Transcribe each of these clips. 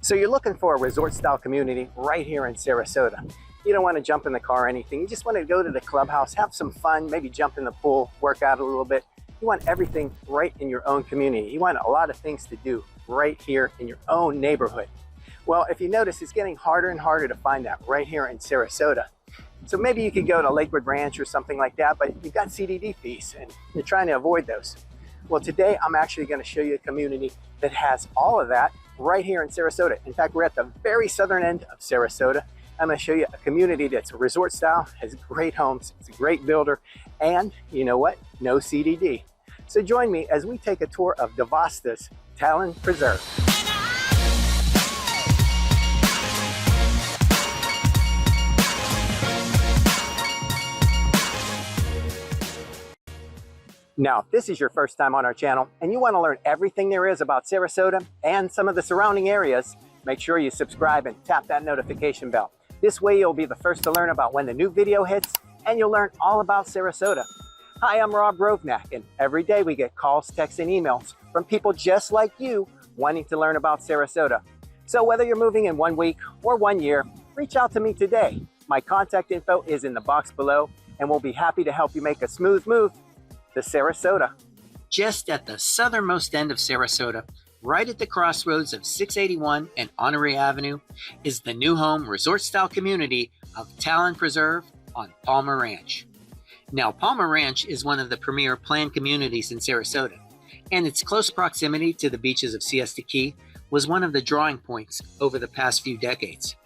So you're looking for a resort-style community right here in Sarasota. You don't want to jump in the car or anything. You just want to go to the clubhouse, have some fun, maybe jump in the pool, work out a little bit. You want everything right in your own community. You want a lot of things to do right here in your own neighborhood. Well, if you notice, it's getting harder and harder to find that right here in Sarasota. So maybe you could go to Lakewood Ranch or something like that, but you've got CDD fees and you're trying to avoid those. Well, today I'm actually going to show you a community that has all of that right here in Sarasota. In fact, we're at the very southern end of Sarasota. I'm going to show you a community that's resort style, has great homes, it's a great builder, and you know what? No CDD. So join me as we take a tour of Devasta's Talon Preserve. Now, if this is your first time on our channel and you want to learn everything there is about Sarasota and some of the surrounding areas, make sure you subscribe and tap that notification bell. This way you'll be the first to learn about when the new video hits and you'll learn all about Sarasota. Hi, I'm Rob Rovnak, and every day we get calls, texts, and emails from people just like you wanting to learn about Sarasota. So whether you're moving in 1 week or 1 year, reach out to me today. My contact info is in the box below, and we'll be happy to help you make a smooth move to Sarasota. Just at the southernmost end of Sarasota, right at the crossroads of 681 and Honoré Avenue, is the new home resort-style community of Talon Preserve on Palmer Ranch. Now, Palmer Ranch is one of the premier planned communities in Sarasota, and its close proximity to the beaches of Siesta Key was one of the drawing points over the past few decades.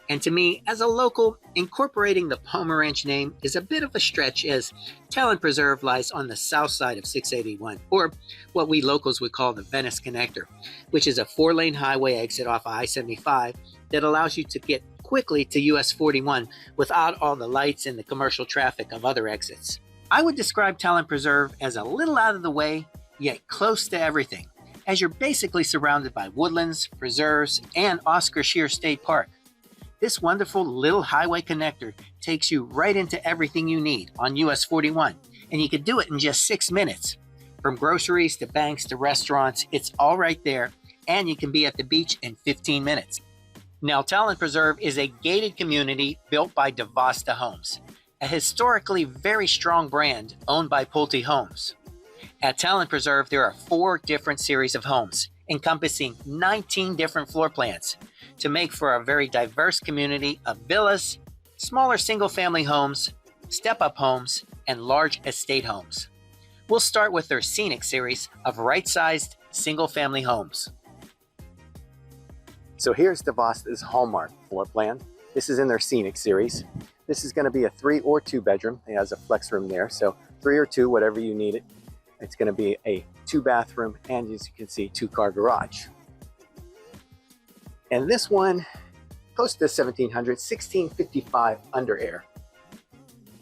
And to me, as a local, incorporating the Palmer Ranch name is a bit of a stretch, as Talon Preserve lies on the south side of 681, or what we locals would call the Venice Connector, which is a 4-lane highway exit off I-75 that allows you to get quickly to US 41 without all the lights and the commercial traffic of other exits. I would describe Talon Preserve as a little out of the way, yet close to everything, as you're basically surrounded by woodlands, preserves, and Oscar Scheer State Park. This wonderful little highway connector takes you right into everything you need on US 41, and you can do it in just 6 minutes. From groceries to banks to restaurants, it's all right there, and you can be at the beach in 15 minutes. Now, Talon Preserve is a gated community built by Devasta Homes, a historically very strong brand owned by Pulte Homes. At Talon Preserve, there are 4 different series of homes, encompassing 19 different floor plans, to make for a very diverse community of villas, smaller single-family homes, step-up homes, and large estate homes. We'll start with their Scenic series of right-sized single-family homes. So here's Devasta's Hallmark floor plan. This is in their Scenic series. This is going to be a 3 or 2 bedroom. It has a flex room there, so 3 or 2, whatever you need it. It's going to be a 2 bathroom and, as you can see, 2-car garage. And this one, close to 1700, 1655 under air.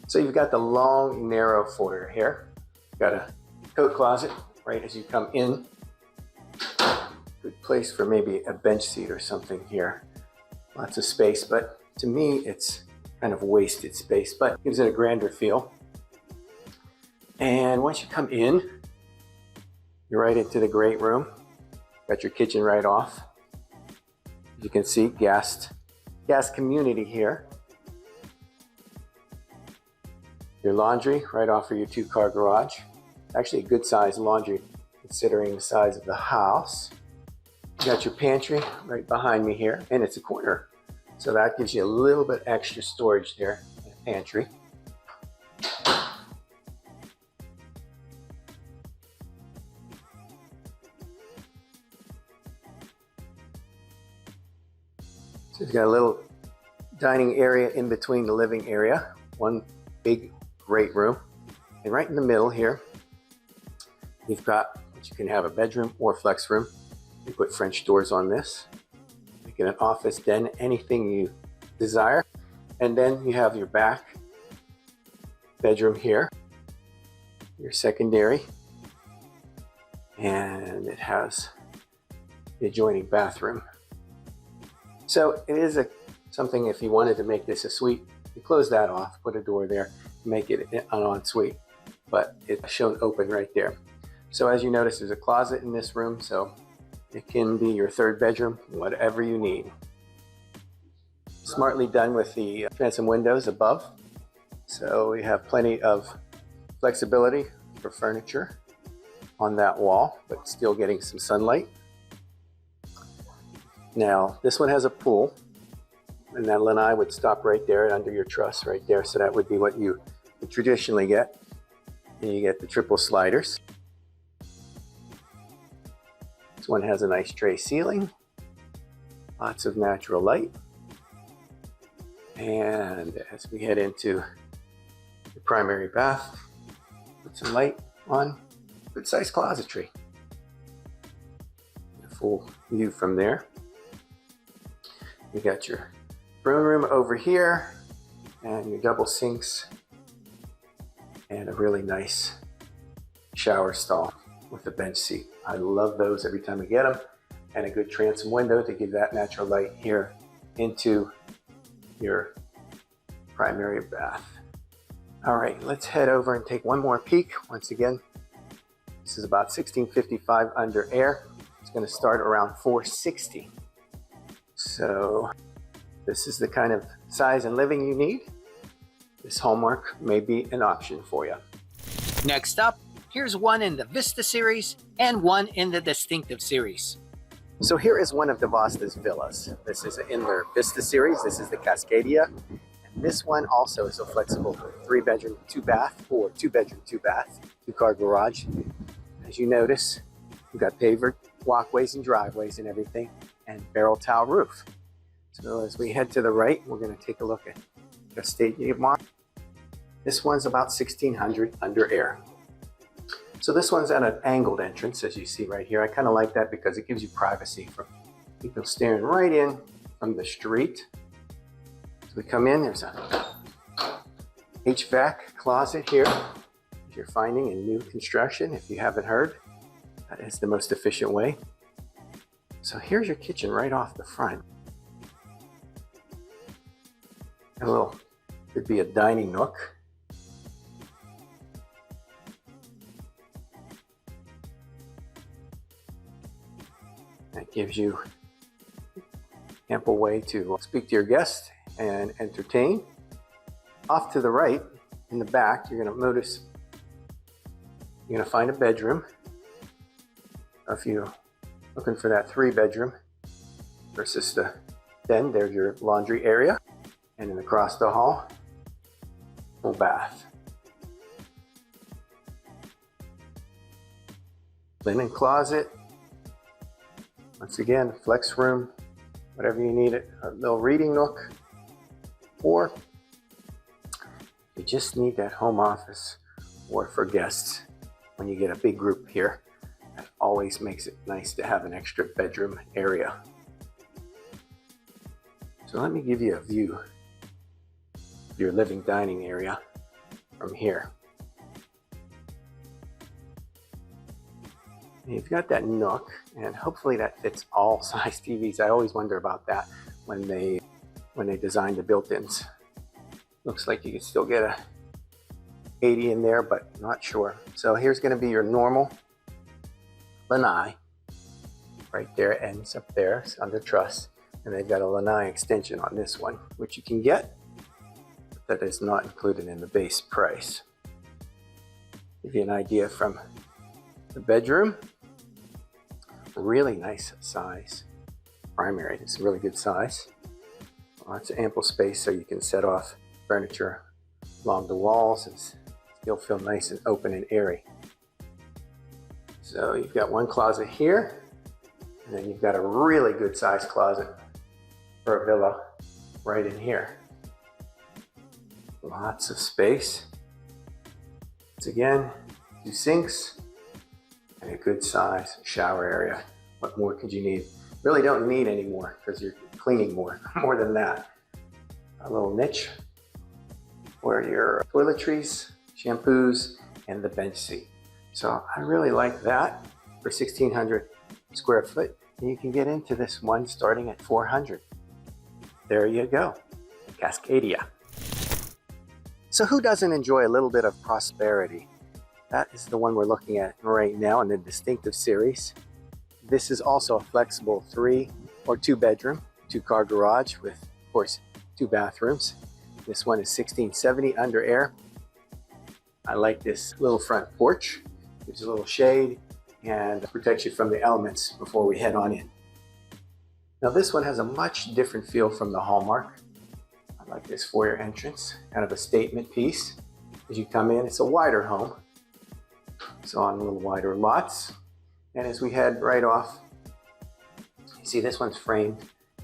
So you've got the long, narrow foyer here. You've got a coat closet right as you come in. Good place for maybe a bench seat or something here. Lots of space, but to me, it's kind of wasted space, but gives it a grander feel. And once you come in, you're right into the great room. Got your kitchen right off. As you can see, gas community here. Your laundry right off of your 2-car garage. Actually a good sized laundry considering the size of the house. You got your pantry right behind me here, and it's a corner. So that gives you a little bit extra storage there in the pantry. So it's got a little dining area in between the living area, one big great room. And right in the middle here, you've got what you can have a bedroom or flex room. You put French doors on this, make it an office, den, anything you desire. And then you have your back bedroom here, your secondary, and it has the adjoining bathroom. So it is something, if you wanted to make this a suite, you close that off, put a door there, make it an ensuite, but it's shown open right there. So as you notice, there's a closet in this room, so It can be your third bedroom, whatever you need. Smartly done with the transom windows above. So we have plenty of flexibility for furniture on that wall, but still getting some sunlight. Now, this one has a pool, and that lanai would stop right there under your truss right there. So that would be what you would traditionally get. And you get the triple sliders. This one has a nice tray ceiling, lots of natural light. And as we head into the primary bath, put some light on, good sized closetry. A full view from there. You got your throne room over here and your double sinks and a really nice shower stall with a bench seat. I love those every time I get them. And a good transom window to give that natural light here into your primary bath. All right, let's head over and take one more peek. Once again, this is about 1655 under air. It's going to start around 460. So this is the kind of size and living you need. This Hallmark may be an option for you. Next up, here's one in the Vista series and one in the Distinctive series. So here is one of Devasta's villas. This is in their Vista series. This is the Cascadia. And this one also is a flexible 3-bedroom, 2-bath, or 2-bedroom, 2-bath, 2-car garage. As you notice, we've got paved walkways and driveways and everything, and barrel tile roof. So as we head to the right, we're going to take a look at Cascadia. This one's about 1600 under air. So this one's at an angled entrance, as you see right here. I kind of like that because it gives you privacy from people staring right in from the street. As we come in, there's a HVAC closet here. If you're finding in new construction, if you haven't heard, that is the most efficient way. So here's your kitchen right off the front. A little, could be a dining nook. That gives you ample way to speak to your guests and entertain. Off to the right, in the back, you're going to notice you're going to find a bedroom. If you're looking for that 3-bedroom versus then there's your laundry area. And then across the hall, full bath. Linen closet. Once again, flex room, whatever you need it, a little reading nook, or you just need that home office or for guests when you get a big group here. That always makes it nice to have an extra bedroom area. So let me give you a view of your living dining area from here. You've got that nook, and hopefully that fits all size TVs. I always wonder about that when they design the built-ins. Looks like you can still get a 80 in there, but not sure. So here's going to be your normal lanai. Right there, ends up there under truss, and they've got a lanai extension on this one, which you can get, but that is not included in the base price. Give you an idea from the bedroom. Really nice size. Primary, it's a really good size. Lots of ample space so you can set off furniture along the walls and still feel nice and open and airy. So you've got one closet here, and then you've got a really good sized closet for a villa right in here. Lots of space. Once again, 2 sinks and a good size shower area. What more could you need? Really don't need any more because you're cleaning more than that. A little niche for your toiletries, shampoos, and the bench seat. So I really like that for 1,600 square foot. And you can get into this one starting at 400. There you go, Cascadia. So who doesn't enjoy a little bit of prosperity? That is the one we're looking at right now in the Distinctive series. This is also a flexible 3 or 2 bedroom, 2-car garage with, of course, 2 bathrooms. This one is 1670 under air. I like this little front porch. Gives a little shade and protects you from the elements before we head on in. Now this one has a much different feel from the Hallmark. I like this foyer entrance, kind of a statement piece. As you come in, it's a wider home. It's on a little wider lots. And as we head right off, you see this one's framed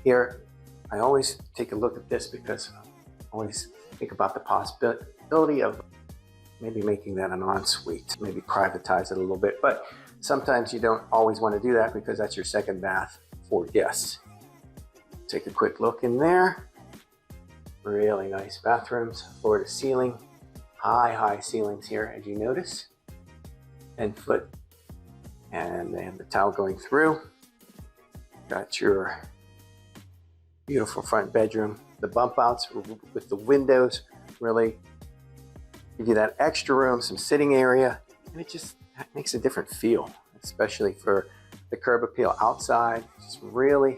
here. I always take a look at this because I always think about the possibility of maybe making that an ensuite, maybe privatize it a little bit. But sometimes you don't always want to do that because that's your second bath for guests. Take a quick look in there. Really nice bathrooms, floor to ceiling. High ceilings here, as you notice. 10 foot. And then the tile going through. Got your beautiful front bedroom. The bump outs with the windows really give you that extra room, some sitting area, and it just makes a different feel, especially for the curb appeal outside. It just really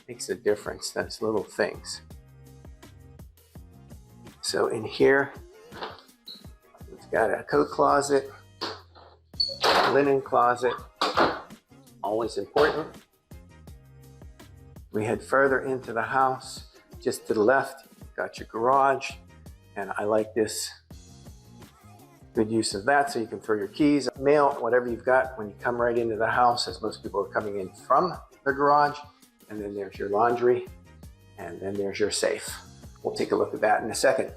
makes a difference, those little things. So in here, we've got a coat closet, linen closet, always important. We head further into the house, just to the left, got your garage, and I like this. Good use of that, so you can throw your keys, mail, whatever you've got when you come right into the house, as most people are coming in from the garage. And then there's your laundry, and then there's your safe. We'll take a look at that in a second.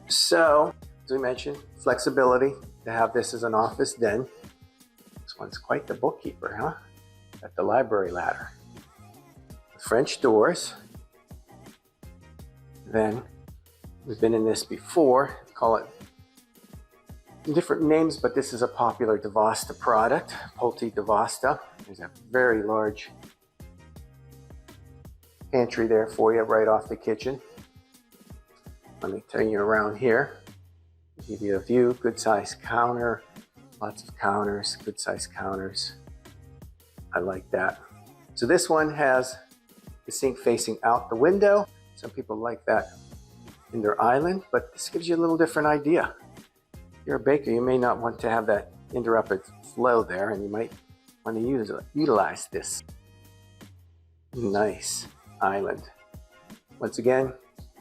So, as we mentioned, flexibility to have this as an office den. This one's quite the bookkeeper, huh? Got the library ladder. French doors. Then, we've been in this before, call it different names, but this is a popular Devasta product, Pulte Devasta. There's a very large pantry there for you right off the kitchen. Let me turn you around here. Give you a view, good sized counter, lots of counters, good sized counters. I like that. So this one has the sink facing out the window. Some people like that in their island, but this gives you a little different idea. If you're a baker, you may not want to have that interrupted flow there, and you might want to utilize this nice island. Once again,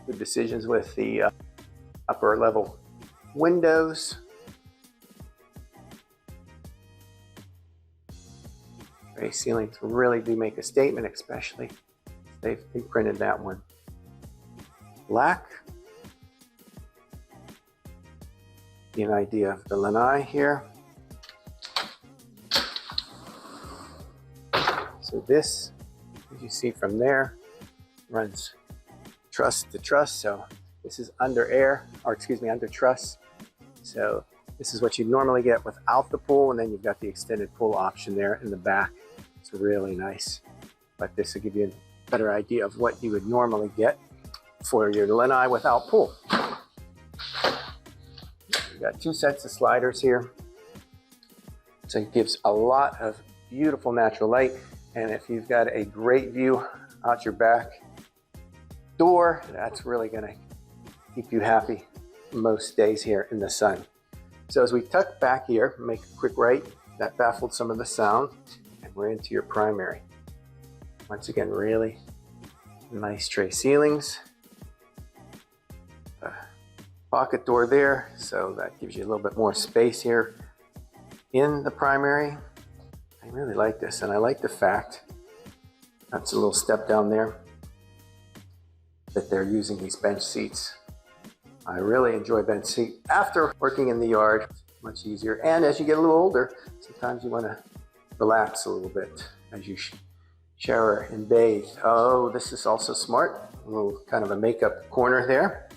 good decisions with the upper level windows. Gray ceilings really do make a statement, especially if they've printed that one black. Get an idea of the lanai here. So this, as you see from there, runs truss to truss. So this is under air, or excuse me, under truss. So this is what you normally get without the pool, and then you've got the extended pool option there in the back. It's really nice. But this will give you a better idea of what you would normally get for your lanai without pool. Got 2 sets of sliders here. So it gives a lot of beautiful natural light. And if you've got a great view out your back door, that's really gonna keep you happy most days here in the sun. So as we tuck back here, make a quick right, that baffled some of the sound, and we're into your primary. Once again, really nice tray ceilings. Pocket door there, so that gives you a little bit more space here in the primary. I really like this, and I like the fact, that's a little step down there, that they're using these bench seats. I really enjoy bench seat. After working in the yard, much easier. And as you get a little older, sometimes you want to relax a little bit as you shower and bathe. Oh, this is also smart. A little kind of a makeup corner there.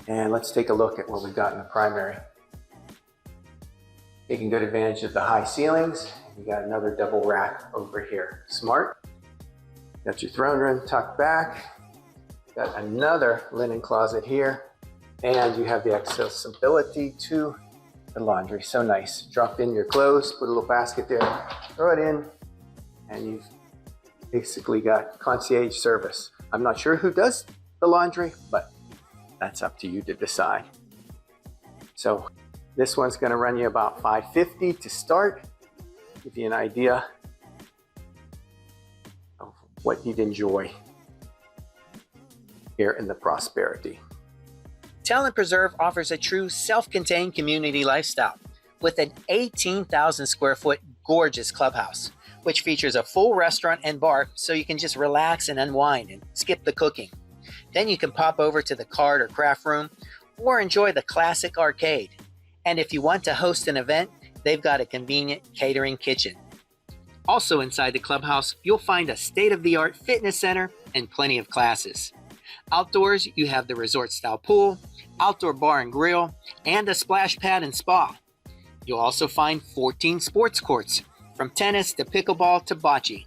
And let's take a look at what we've got in the primary. Taking good advantage of the high ceilings. You got another double rack over here. Smart. Got your throne room tucked back. Got another linen closet here. And you have the accessibility to the laundry. So nice. Drop in your clothes, put a little basket there, throw it in, and you've basically got concierge service. I'm not sure who does the laundry, but that's up to you to decide. So this one's going to run you about $550 to start. Give you an idea of what you'd enjoy here in the Prosperity. Talon Preserve offers a true self-contained community lifestyle with an 18,000 square foot gorgeous clubhouse, which features a full restaurant and bar so you can just relax and unwind and skip the cooking. Then you can pop over to the card or craft room or enjoy the classic arcade. And if you want to host an event, they've got a convenient catering kitchen. Also inside the clubhouse, you'll find a state-of-the-art fitness center and plenty of classes. Outdoors, you have the resort-style pool, outdoor bar and grill, and a splash pad and spa. You'll also find 14 sports courts, from tennis to pickleball to bocce.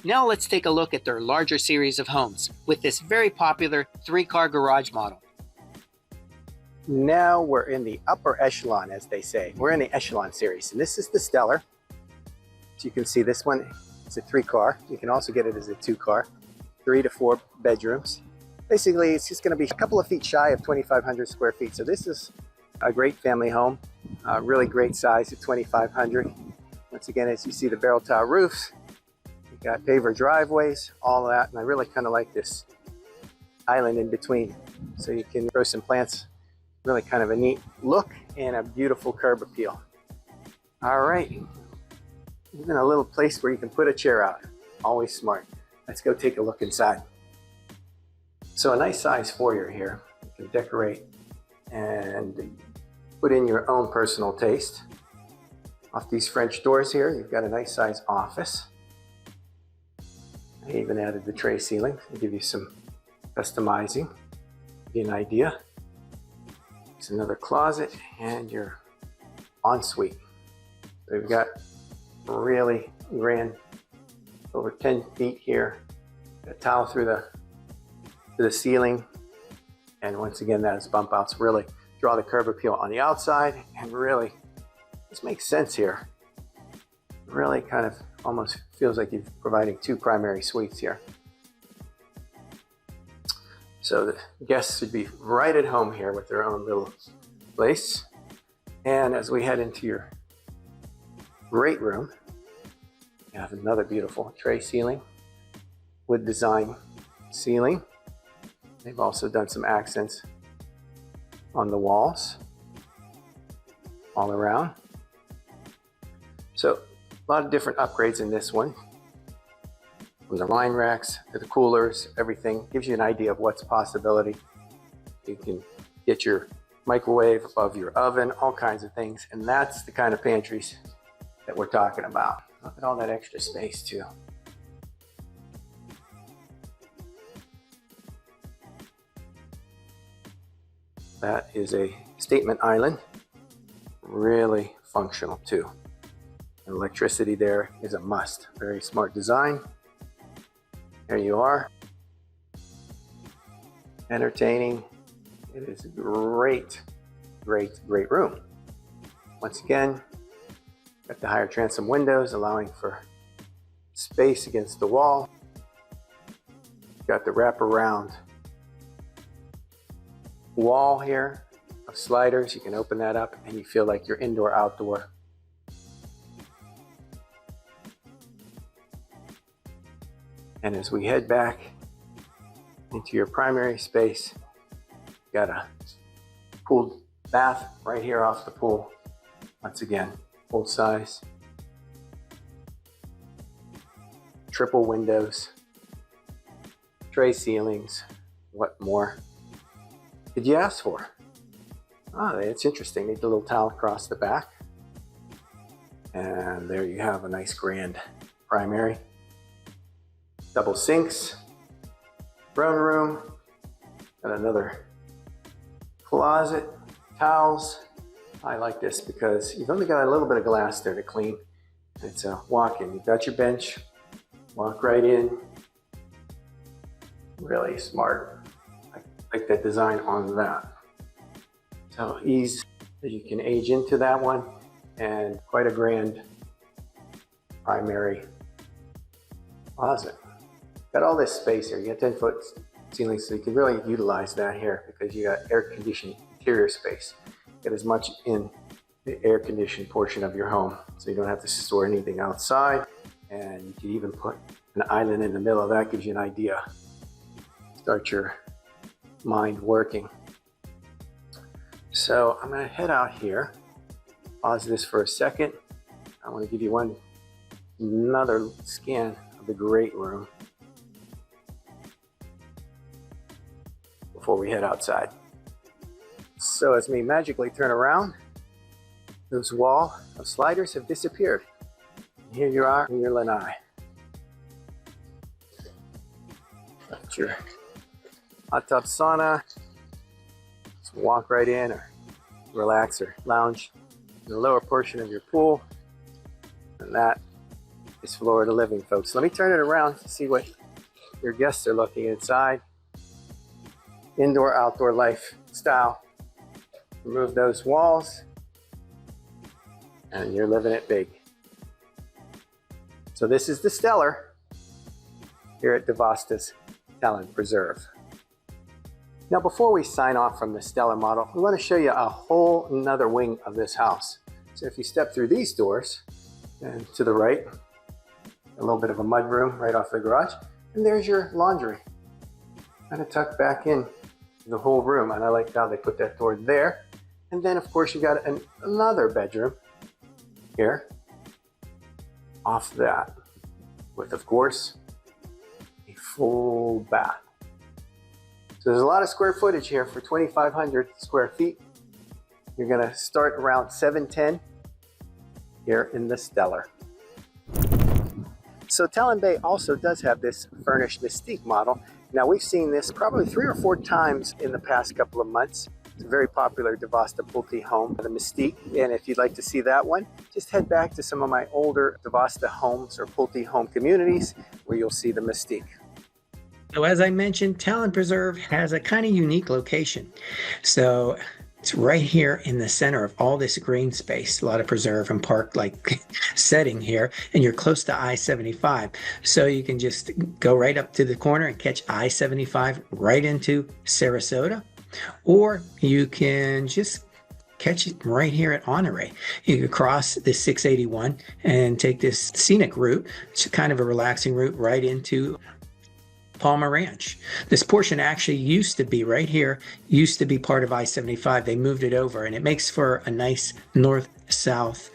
Now let's take a look at their larger series of homes with this very popular 3-car garage model. Now we're in the upper echelon, as they say. We're in the echelon series, and this is the Stellar. So you can see this one is a 3-car. You can also get it as a 2-car, 3 to 4 bedrooms. Basically, it's just going to be a couple of feet shy of 2,500 square feet. So this is a great family home, really great size at 2,500. Once again, as you see the barrel tile roofs, you got paver driveways, all of that. And I really kind of like this island in between. So you can grow some plants, really kind of a neat look and a beautiful curb appeal. All right, even a little place where you can put a chair out. Always smart. Let's go take a look inside. So a nice size foyer here. You can decorate and put in your own personal taste. Off these French doors here, you've got a nice size office. I even added the tray ceiling to give you some customizing, give you an idea. It's another closet and your ensuite. So we've got really grand, over 10 feet here. A towel through the ceiling, and once again, those bump outs really draw the curb appeal on the outside, and really this makes sense here. Really kind of almost feels like you're providing 2 primary suites here. So the guests should be right at home here with their own little place. And as we head into your great room, you have another beautiful tray ceiling, wood design ceiling. They've also done some accents on the walls all around. So a lot of different upgrades in this one. From the wine racks to the coolers, everything gives you an idea of what's a possibility. You can get your microwave above your oven, all kinds of things. And that's the kind of pantries that we're talking about. Look at all that extra space too. That is a statement island, really functional too. Electricity there is a must. Very smart design. There you are. Entertaining. It is a great, great, great room. Once again, got the higher transom windows allowing for space against the wall. Got the wraparound wall here of sliders. You can open that up and you feel like you're indoor outdoor. And as we head back into your primary space, got a pool bath right here off the pool. Once again, full size, triple windows, tray ceilings. What more did you ask for? Oh, it's interesting. They did a little tile across the back. And there you have a nice grand primary. Double sinks, throne room, and another closet, towels. I like this because you've only got a little bit of glass there to clean. It's a walk-in. You've got your bench, walk right in. Really smart. I like that design on that. So ease You can age into that one, and quite a grand primary closet. Got all this space here. You got 10-foot ceiling, so you can really utilize that here because you got air-conditioned interior space. Get as much in the air-conditioned portion of your home, so you don't have to store anything outside. And you can even put an island in the middle. That gives you an idea. Start your mind working. So I'm going to head out here. Pause this for a second. I want to give you another scan of the great room before we head outside. So as we magically turn around, those wall of sliders have disappeared. And here you are in your lanai. Got your hot tub sauna. Just walk right in or relax or lounge in the lower portion of your pool. And that is Florida living, folks. Let me turn it around to see what your guests are looking inside. Indoor, outdoor lifestyle. Remove those walls and you're living it big. So this is the Stellar here at Devasta's Talon Preserve. Now before we sign off from the Stellar model, we want to show you a whole another wing of this house. So if you step through these doors, and to the right, a little bit of a mud room right off the garage, and there's your laundry. Kind of tucked back in the whole room, and I like how they put that door there. And then of course you got another bedroom here off that, with of course a full bath. So there's a lot of square footage here for 2,500 square feet. You're gonna start around 710 here in the Stellar. So Talon Bay also does have this furnished Mystique model. Now we've seen this probably 3 or 4 times in the past couple of months. It's a very popular Devasta Pulte home, the Mystique. And if you'd like to see that one, just head back to some of my older Devasta Homes or Pulte home communities where you'll see the Mystique. So as I mentioned, Talon Preserve has a kind of unique location. So it's right here in the center of all this green space, a lot of preserve and park-like setting here, and you're close to I-75. So you can just go right up to the corner and catch I-75 right into Sarasota, or you can just catch it right here at Honore. You could cross the 681 and take this scenic route. It's kind of a relaxing route right into Palmer Ranch. This portion actually used to be right here, used to be part of I-75. They moved it over, and it makes for a nice north-south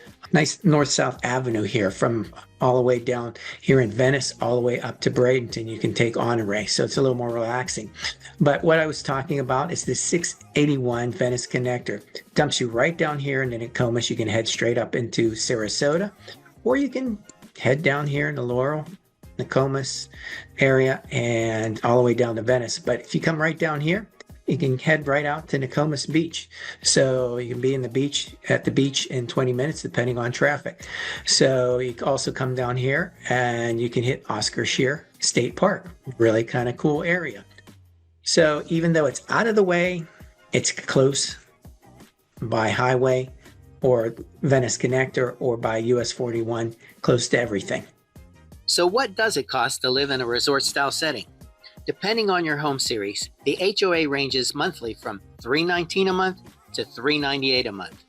avenue here from all the way down here in Venice all the way up to Bradenton. You can take Honore, so it's a little more relaxing. But what I was talking about is the 681 Venice connector. Dumps you right down here, and then at Nokomis you can head straight up into Sarasota, or you can head down here in the Laurel, Nokomis area and all the way down to Venice. But if you come right down here, you can head right out to Nokomis Beach. So you can be at the beach in 20 minutes, depending on traffic. So you can also come down here and you can hit Oscar Scheer State Park. Really kind of cool area. So even though it's out of the way, it's close by highway or Venice Connector or by US 41, close to everything. So what does it cost to live in a resort-style setting? Depending on your home series, the HOA ranges monthly from $319 a month to $398 a month.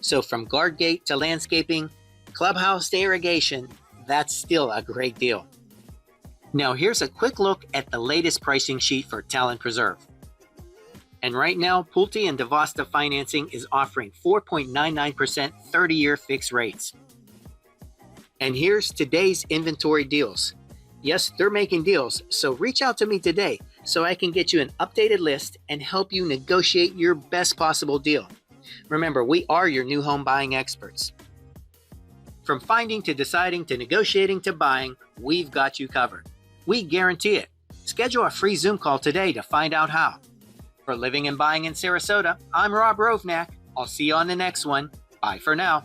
So from guard gate to landscaping, clubhouse to irrigation, that's still a great deal. Now here's a quick look at the latest pricing sheet for Talon Preserve. And right now, Pulte and Devasta Financing is offering 4.99% 30-year fixed rates. And here's today's inventory deals. Yes, they're making deals, so reach out to me today so I can get you an updated list and help you negotiate your best possible deal. Remember, we are your new home buying experts. From finding to deciding to negotiating to buying, we've got you covered. We guarantee it. Schedule a free Zoom call today to find out how. For Living and Buying in Sarasota, I'm Rob Rovnak. I'll see you on the next one. Bye for now.